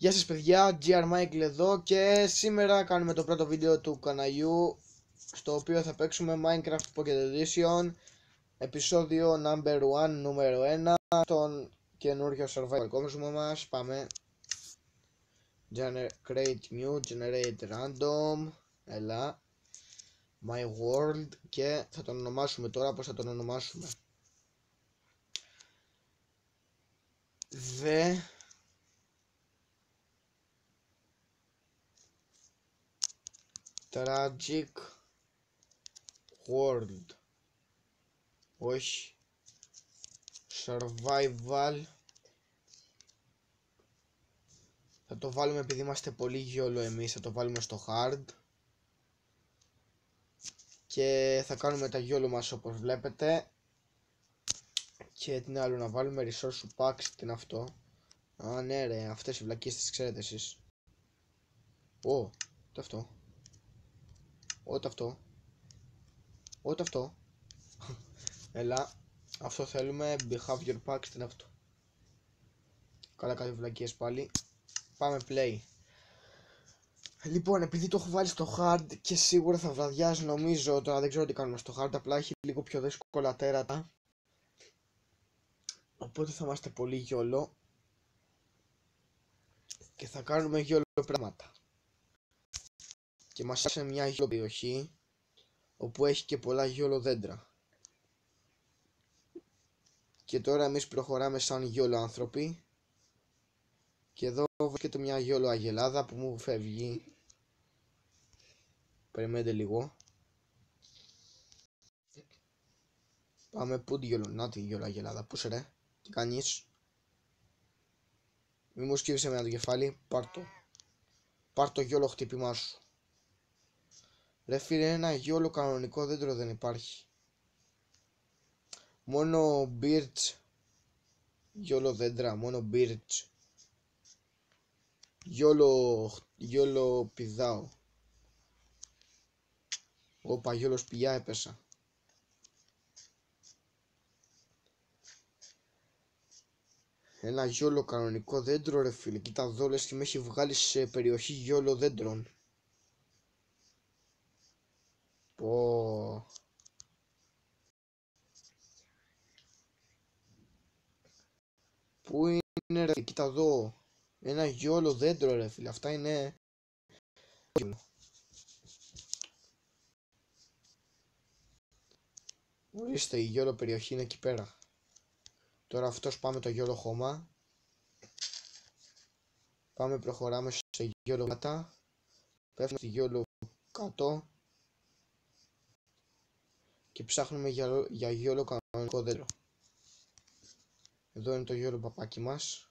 Γεια σας παιδιά, GR Michael εδώ και σήμερα κάνουμε το πρώτο βίντεο του καναλιού στο οποίο θα παίξουμε Minecraft Pocket Edition επεισόδιο number 1, νούμερο 1 τον καινούριο survival κόσμο μας. Πάμε. Create new, generate random, έλα, my world και θα τον ονομάσουμε τώρα. Πώς θα τον ονομάσουμε? The Tragic World, όχι, Survival. Θα το βάλουμε, επειδή είμαστε πολύ γιόλο εμείς, θα το βάλουμε στο hard και θα κάνουμε τα γιόλο μας όπως βλέπετε. Και τι άλλο να βάλουμε? Resource packs, τι είναι αυτό? Α, ναι ρε, αυτές οι βλακίες τις ξέρετε εσείς. Τι αυτό? Ό,τι αυτό. Ό,τι αυτό. Έλα, αυτό θέλουμε. Behavior packs, τι είναι αυτό? Καλά, κάτι βλακίες πάλι. Πάμε play. Λοιπόν, επειδή το έχω βάλει στο hard και σίγουρα θα βραδιάζει νομίζω, τώρα δεν ξέρω τι κάνουμε στο hard, απλά έχει λίγο πιο δύσκολα τέρατα. Οπότε θα είμαστε πολύ γιόλο και θα κάνουμε γιόλο πράγματα. Και μας άρεσε μια γιόλο περιοχή όπου έχει και πολλά γιόλο δέντρα. Και τώρα εμείς προχωράμε σαν γιόλο άνθρωποι. Και εδώ βρίσκεται μια γιόλο αγελάδα που μου φεύγει. Περιμένετε λίγο. Πάμε, πού τη γιόλο? Να τη γιόλο αγελάδα, πού σε ρε? Τι κάνεις? Μη μου σκύβεσαι με το κεφάλι, πάρ' το γιόλο χτύπημά σου. Ρε φίλε, ένα γιόλο κανονικό δέντρο δεν υπάρχει. Μόνο birch γιόλο δέντρα, μόνο birch. Γιόλο πηδάω. Όπα, γιόλο σπηλιά έπεσα. Ένα γιόλο κανονικό δέντρο ρε φίλε, κοίτα εδώ λες και με έχει βγάλει σε περιοχή γιόλο δέντρων. Πω. Πού είναι ρε, κοίτα εδώ. Ένα γιόλο δέντρο ρε φίλε, αυτά είναι. Ορίστε, η γιόλο περιοχή είναι εκεί πέρα. Τώρα αυτός πάμε το γιόλο χώμα. Πάμε, προχωράμε σε γιόλο κάτω. Πέφτουμε στη γιόλο κάτω. Και ψάχνουμε για γιόλο κανονικό δέντρο. Εδώ είναι το γιόλο παπάκι μας.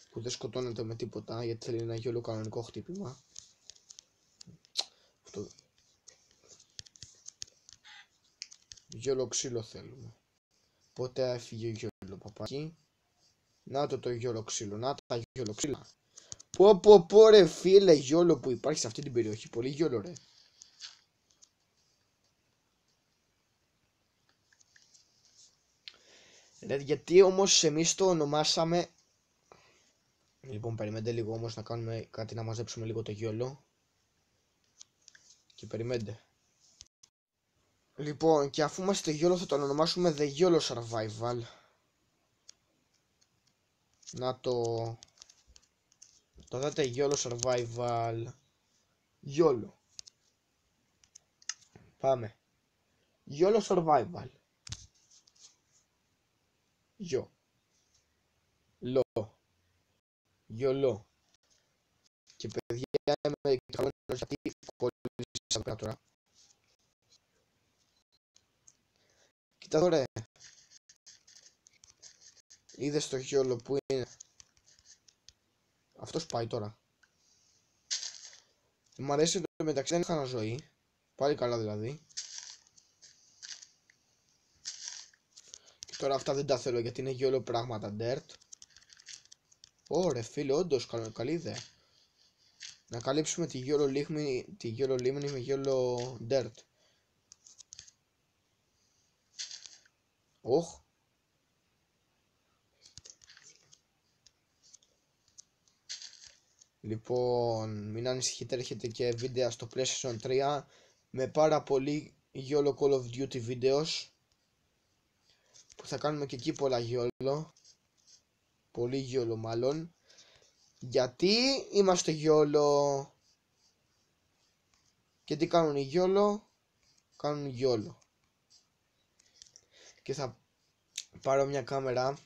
Που δεν σκοτώνεται με τίποτα γιατί θέλει ένα γιόλο κανονικό χτύπημα. Αυτό. Γιόλο ξύλο θέλουμε. Πότε έφυγε γιόλο παπάκι? Να το γιόλο ξύλο, να τα γιόλο ξύλα. Πω ρε φίλε, γιόλο που υπάρχει σε αυτή την περιοχή, πολύ γιόλο ρε. Ρε, γιατί όμως εμείς το ονομάσαμε. Λοιπόν, περιμένετε λίγο όμως να κάνουμε κάτι, να μαζέψουμε λίγο το γιόλο. Και περιμένετε. Λοιπόν, και αφού είμαστε γιόλο θα το ονομάσουμε The YOLO Survival. Να το δείτε, YOLO Survival. YOLO. Πάμε. YOLO Survival. YOLO. Και παιδιά, είμαι καλός γιατί κόλλησα πέρα τώρα. Κοίτα εδώ ρε. Είδες το γιόλο που είναι? Αυτός πάει τώρα. Μ' αρέσει το μεταξύ, δεν είχα ζωή. Πάλι καλά δηλαδή. Και τώρα αυτά δεν τα θέλω γιατί είναι γιόλο πράγματα dirt. Ωραία φίλε, όντως καλή ιδέα. Να καλύψουμε τη γιόλο λίμνη με γιόλο dirt. Οχ. Λοιπόν, μην ανησυχείτε, έρχεται και βίντεο στο PlayStation 3 με πάρα πολύ YOLO Call of Duty βίντεο που θα κάνουμε και εκεί πολλά YOLO. Πολύ YOLO μάλλον. Γιατί είμαστε YOLO. Και τι κάνουν οι YOLO? Κάνουν YOLO. Και θα πάρω μια κάμερα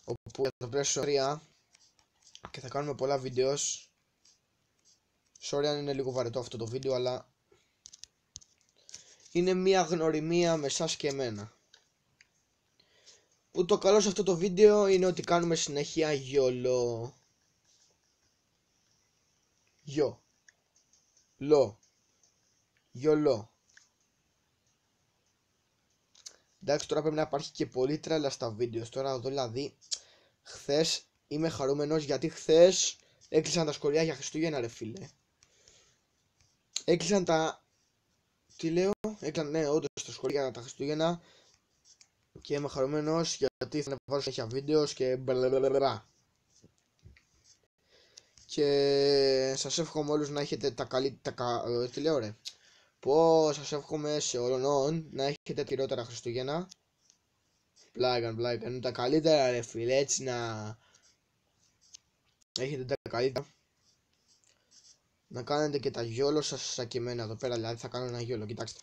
όπου το PlayStation 3 και θα κάνουμε πολλά βίντεο. Sorry αν είναι λίγο βαρετό αυτό το βίντεο, αλλά είναι μια γνωριμία με εσάς και εμένα. Που το καλό σε αυτό το βίντεο είναι ότι κάνουμε συνέχεια YOLO. YOLO. Εντάξει, τώρα πρέπει να υπάρχει και πολύ τρέλα στα βίντεο. Τώρα εδώ δηλαδή, χθες είμαι χαρούμενος γιατί χθες έκλεισαν τα σχολεία για Χριστούγεννα, ρε φίλε. Έκλεισαν τα... Τι λέω? Έκλεισαν, ναι, όντως τα σχολεία για τα Χριστούγεννα. Και είμαι χαρούμενος γιατί θα ανεβάζω συνέχεια βίντεο και μπλα. Και σας εύχομαι όλους να έχετε τα καλύτερα... Τι λέω ρε? Πω σας εύχομαι σε όλων να έχετε τα χειρότερα Χριστούγεννα. Πλάκα, είναι τα καλύτερα ρε φίλε, έτσι να έχετε τα καλύτερα. Να κάνετε και τα YOLO σας σαν και εμένα εδώ πέρα, δηλαδή θα κάνω ένα YOLO, κοιτάξτε.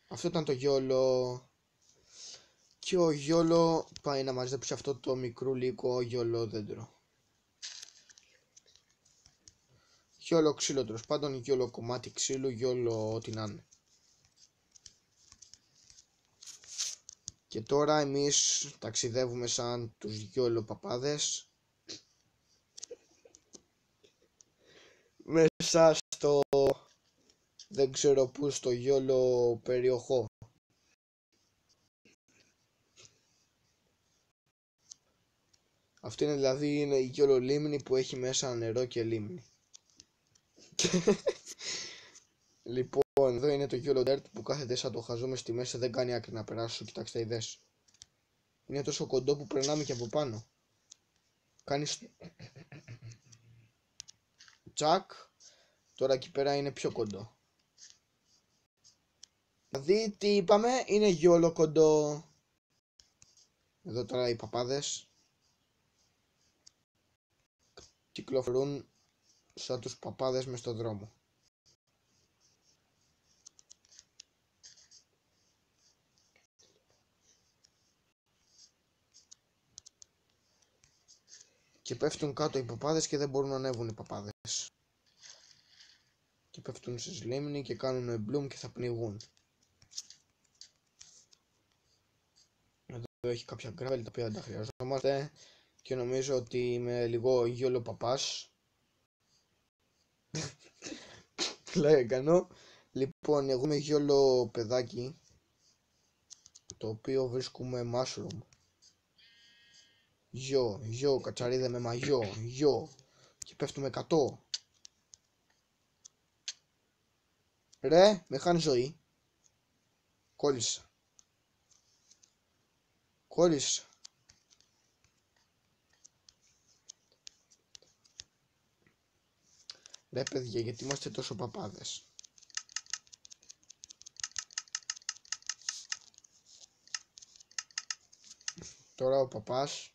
Αυτό ήταν το YOLO. Και ο YOLO πάει να μαζέψει αυτό το μικρούλικο YOLO δέντρο. YOLO ξύλο τέλος πάντων, YOLO κομμάτι ξύλου, YOLO ό,τι να είναι. Και τώρα εμείς ταξιδεύουμε σαν τους YOLO παπάδες μέσα στο δεν ξέρω πού, στο YOLO περιοχό. Αυτή είναι δηλαδή είναι η YOLO λίμνη που έχει μέσα νερό και λίμνη. Λοιπόν, εδώ είναι το YOLO Dirt που κάθεται σαν το χαζό μες στη μέση, δεν κάνει άκρη να περάσω, κοιτάξτε είδες. Είναι τόσο κοντό που περνάμε και από πάνω. Κάνεις τσακ, τώρα εκεί πέρα είναι πιο κοντό. Δηλαδή τι είπαμε, είναι YOLO κοντό. Εδώ τώρα οι παπάδες κυκλοφορούν σαν τους παπάδες μες στο δρόμο. Και πέφτουν κάτω οι παπάδες και δεν μπορούν να ανέβουν οι παπάδες. Και πέφτουν στη λίμνη και κάνουν bloom και θα πνιγούν. Εδώ έχει κάποια gravel τα οποία δεν τα χρειαζόμαστε. Και νομίζω ότι είμαι λίγο YOLO παπάς. Πλάκα κάνω. Λοιπόν, εγώ είμαι YOLO παιδάκι, το οποίο βρίσκουμε mushroom. Γιο, κατσαρίδε με μαγιό, και πέφτουμε 100. Ρε, με χάνει ζωή. Κόλλησα. Ρε παιδιά, γιατί είμαστε τόσο παπάδες? Τώρα ο παπάς.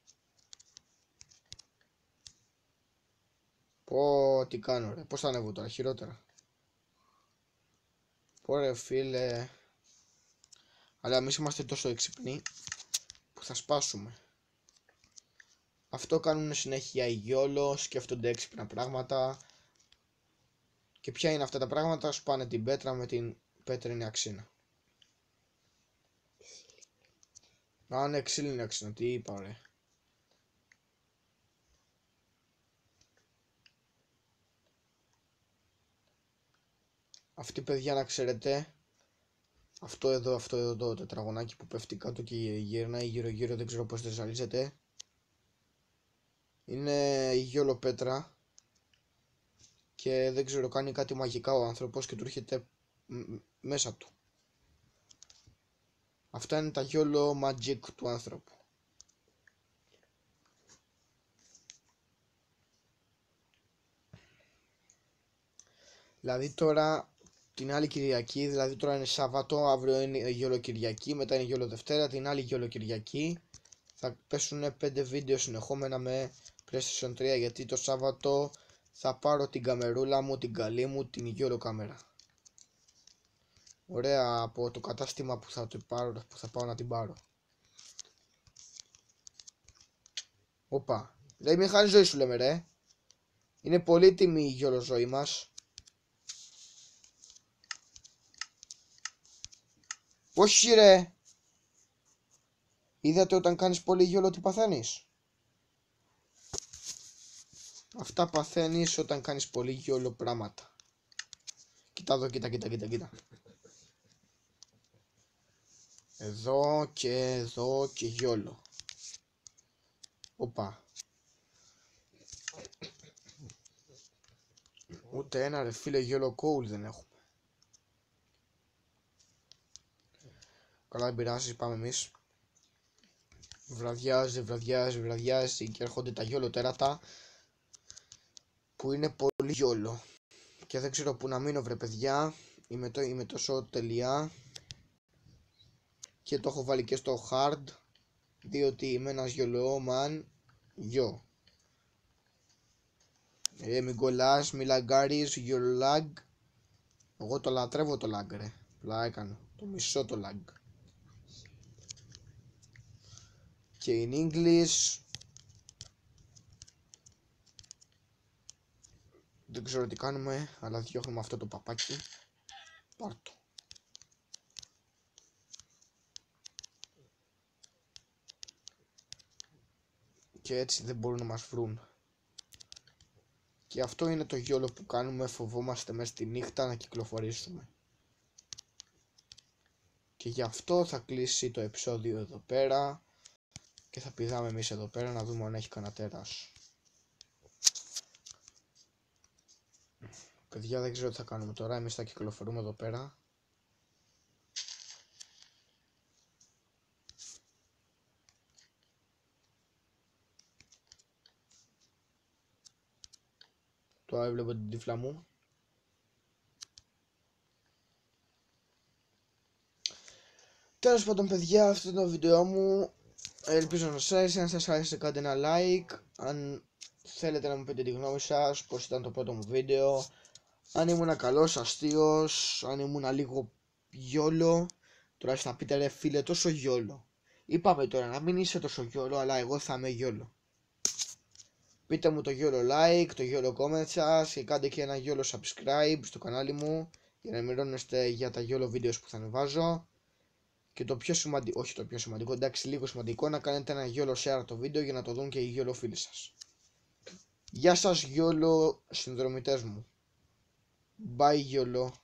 Πω, τι κάνω ρε, πώς θα ανέβω τώρα, χειρότερα. Πω ρε φίλε. Αλλά εμείς είμαστε τόσο έξυπνοι που θα σπάσουμε. Αυτό κάνουν συνέχεια οι YOLO, σκέφτονται έξυπνα πράγματα. Και ποια είναι αυτά τα πράγματα? Σπάνε την πέτρα με την πέτρινη αξίνα. Α, ναι, ξύλινη αξίνα, τι είπα ρε. Αυτή παιδιά να ξέρετε, αυτό εδώ το τετραγωνάκι που πέφτει κάτω και γυρνάει γύρω δεν ξέρω πως δεν ζαλίζεται. Είναι η YOLO πέτρα. Και δεν ξέρω, κάνει κάτι μαγικά ο άνθρωπος και του έρχεται μέσα του. Αυτά είναι τα YOLO magic του άνθρωπου. Δηλαδή τώρα την άλλη Κυριακή, δηλαδή τώρα είναι Σάββατο, αύριο είναι Γιόλο Κυριακή, μετά είναι Γιόλο Δευτέρα, την άλλη Γιόλο Κυριακή θα πέσουν 5 βίντεο συνεχόμενα με PlayStation 3, γιατί το Σάββατο θα πάρω την καμερούλα μου, την καλή μου, την Γιόλο κάμερα. Ωραία, από το κατάστημα που θα πάω να την πάρω. Οπα, λέει μην χάνει ζωή σου λέμε ρε. Είναι πολύτιμη η Γιόλο ζωή μας. Όχι ρε. Είδατε όταν κάνεις πολύ Γιόλο τι παθαίνεις? Αυτά παθαίνεις όταν κάνεις πολύ Γιόλο πράγματα. Κοίτα εδώ, κοίτα. Εδώ και Γιόλο. Οπα. Ούτε ένα ρε φίλε Γιόλο Coal δεν έχουμε. Καλά δεν πειράζει, πάμε εμείς. Βραδιάζει και έρχονται τα Γιόλο τέρατα που είναι πολύ Γιόλο. Και δεν ξέρω που να μείνω βρε παιδιά. Είμαι τόσο τελειά. Και το έχω βάλει και στο hard, διότι είμαι ένας γιολόμαν. Γιο. Μην κολλάς, μη λαγκάρεις, lag. Εγώ το λατρεύω το lag ρε. Πλά έκανα. Το μισό το lag. Και in English. Δεν ξέρω τι κάνουμε, αλλά διώχνουμε αυτό το παπάκι. Πάρτο. Και έτσι δεν μπορούν να μας βρουν. Και αυτό είναι το γιόλο που κάνουμε, φοβόμαστε μέσα στη νύχτα να κυκλοφορήσουμε. Και γι' αυτό θα κλείσει το επεισόδιο εδώ πέρα. Και θα πηδάμε εμείς εδώ πέρα να δούμε αν έχει κανένα τέρας. Παιδιά δεν ξέρω τι θα κάνουμε τώρα, εμείς θα κυκλοφορούμε εδώ πέρα. Τώρα έβλεπα την τύφλα μου. Τέλος πάντων παιδιά, αυτό είναι το βίντεο μου. Ελπίζω να σας άρεσε, αν σας άρεσε κάντε ένα like. Αν θέλετε να μου πείτε τη γνώμη σας, πως ήταν το πρώτο μου βίντεο. Αν ήμουν καλός, αστείος, αν ήμουν λίγο γιόλο. Τώρα θα πείτε ρε φίλε τόσο γιόλο. Είπαμε τώρα να μην είσαι τόσο γιόλο, αλλά εγώ θα είμαι γιόλο. Πείτε μου το γιόλο like, το γιόλο comment σας και κάντε και ένα γιόλο subscribe στο κανάλι μου για να ενημερώνεστε για τα γιόλο βίντεο που θα ανεβάζω. Και το πιο σημαντικό, όχι το πιο σημαντικό, εντάξει λίγο σημαντικό, να κάνετε ένα γιόλο share το βίντεο για να το δουν και οι γιόλο φίλοι σας. Γεια σας γιόλο συνδρομητές μου. Bye γιόλο.